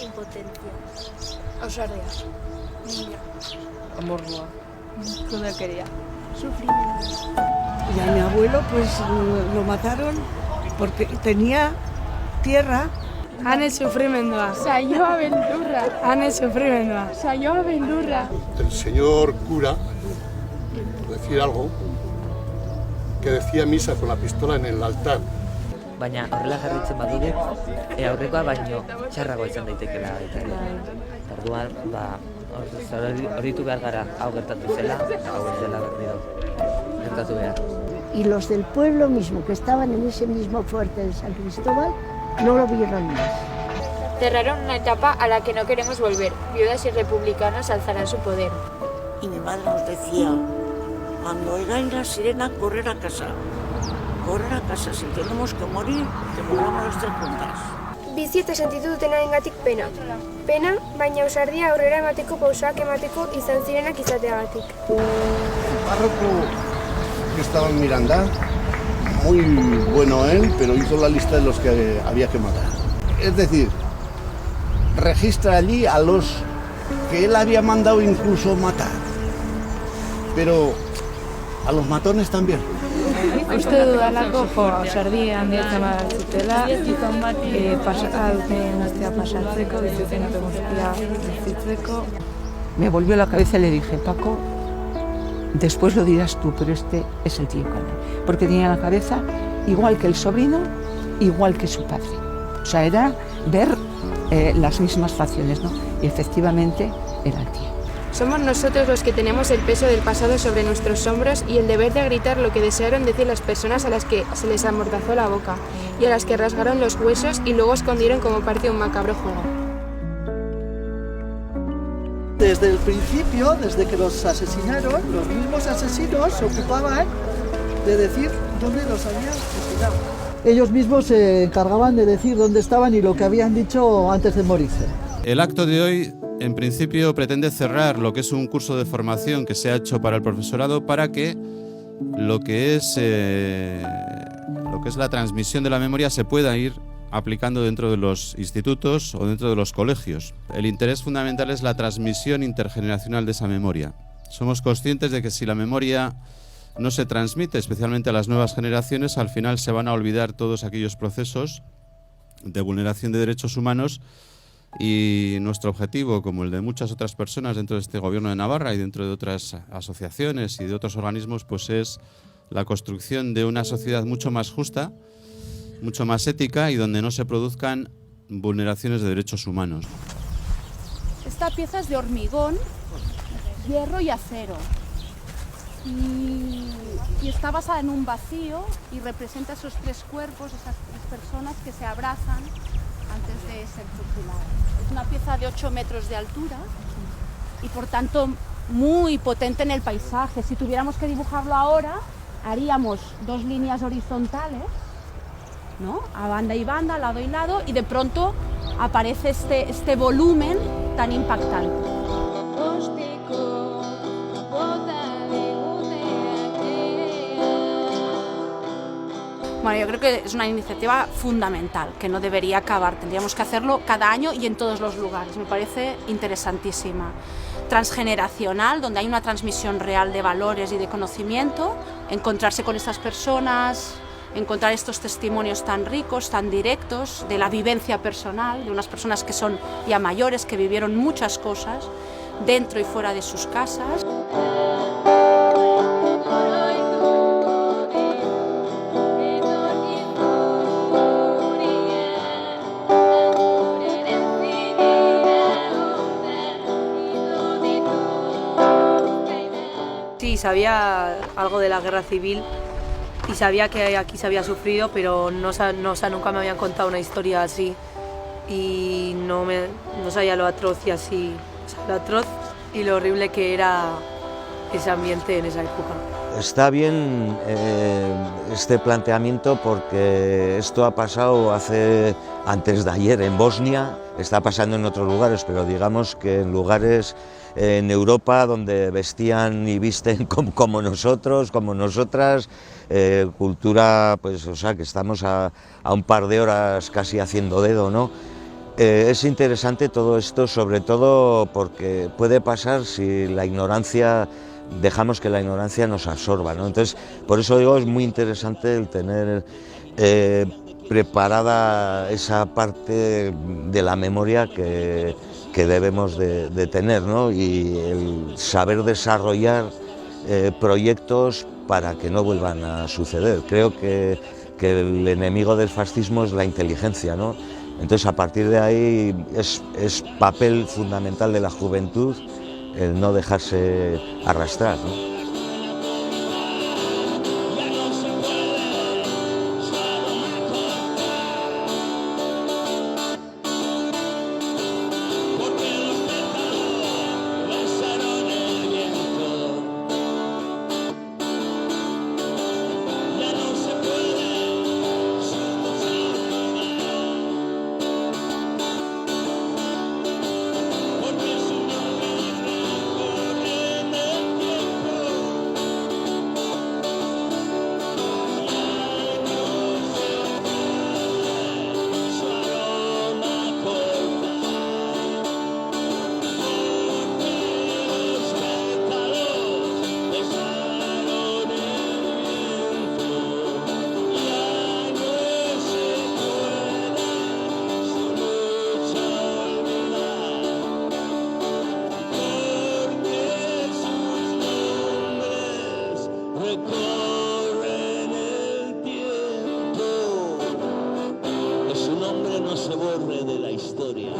Impotencia. Ausardia. Niña. Amorrua. Judaquería. Sufrimiento. Y a mi abuelo pues lo mataron porque tenía tierra. Ane sufrimendua. Saioa beldurra. Ane sufrimendua. Saioa beldurra. El señor cura, por decir algo, que decía misa con la pistola en el altar. Baina horrela jarritzen badugu, aurrekoa baino txarragoa izan daitekeela eta orduan hori ditu behar gara, hau gertatu zela, hau ez dela berriro gertatu behar. Y los del pueblo mismo que estaban en ese mismo fuerte de San Cristóbal no lo vieron más. Cerraron una etapa a la que no queremos volver. Viudas y republicanos alzarán su poder. Y mi madre nos decía, cuando oigáis la sirena, correr a casa. Correr a casa, si tenemos que morir, que moramos las tres juntas. Bizi eta sentitu dutenarengatik pena. Pena, baina ausardia aurrera emateko pausoak emateko izan zirenak izateagatik. El párroco que estaba en Miranda, muy bueno él, pero hizo la lista de los que había que matar. Es decir, registra allí a los que él había mandado incluso matar, pero a los matones también. Uste dudalako ausardia handiatzen badazutela, pasaka duten guztia pasatzeko, bizuten guztia bizitzeko. Me volvió la cabeza y le dije, Paco, después lo dirás tú, pero este es el tío Cane. Porque tenía la cabeza igual que el sobrino, igual que su padre. O sea, era ver las mismas facciones, ¿no? Y efectivamente era el tío. Somos nosotros los que tenemos el peso del pasado sobre nuestros hombros y el deber de gritar lo que desearon decir las personas a las que se les amordazó la boca y a las que rasgaron los huesos y luego escondieron como parte de un macabro juego. Desde el principio, desde que los asesinaron, los mismos asesinos se ocupaban de decir dónde los habían asesinado. Ellos mismos se encargaban de decir dónde estaban y lo que habían dicho antes de morirse. El acto de hoy, en principio, pretende cerrar lo que es un curso de formación que se ha hecho para el profesorado para que lo que es la transmisión de la memoria se pueda ir aplicando dentro de los institutos o dentro de los colegios. El interés fundamental es la transmisión intergeneracional de esa memoria. Somos conscientes de que si la memoria no se transmite, especialmente a las nuevas generaciones, al final se van a olvidar todos aquellos procesos de vulneración de derechos humanos. Y nuestro objetivo, como el de muchas otras personas dentro de este Gobierno de Navarra y dentro de otras asociaciones y de otros organismos, pues es la construcción de una sociedad mucho más justa, mucho más ética y donde no se produzcan vulneraciones de derechos humanos. Esta pieza es de hormigón, hierro y acero. Y está basada en un vacío y representa esos tres cuerpos, esas tres personas que se abrazan antes de ser fusilados. Es una pieza de 8 metros de altura y por tanto muy potente en el paisaje. Si tuviéramos que dibujarlo ahora, haríamos dos líneas horizontales, ¿no? A banda y banda, lado y lado, y de pronto aparece este volumen tan impactante. Bueno, yo creo que es una iniciativa fundamental, que no debería acabar. Tendríamos que hacerlo cada año y en todos los lugares. Me parece interesantísima. Transgeneracional, donde hay una transmisión real de valores y de conocimiento, encontrarse con estas personas, encontrar estos testimonios tan ricos, tan directos, de la vivencia personal, de unas personas que son ya mayores, que vivieron muchas cosas, dentro y fuera de sus casas. Sí, sabía algo de la guerra civil y sabía que aquí se había sufrido, pero nunca me habían contado una historia así y no sabía lo atroz y así, lo atroz y lo horrible que era ese ambiente en esa época. Está bien este planteamiento porque esto ha pasado antes de ayer en Bosnia, está pasando en otros lugares, pero digamos que en lugares en Europa donde vestían y visten como nosotros, como nosotras, cultura, pues, o sea, que estamos a un par de horas casi haciendo dedo, ¿no? Es interesante todo esto, sobre todo porque puede pasar si la ignorancia, dejamos que la ignorancia nos absorba, ¿no? Entonces, por eso digo, es muy interesante el tener preparada esa parte de la memoria que debemos de tener, ¿no? Y el saber desarrollar proyectos para que no vuelvan a suceder. Creo que el enemigo del fascismo es la inteligencia, ¿no? Entonces, a partir de ahí es papel fundamental de la juventud el no dejarse arrastrar, ¿no? Que su nombre no se borre de la historia.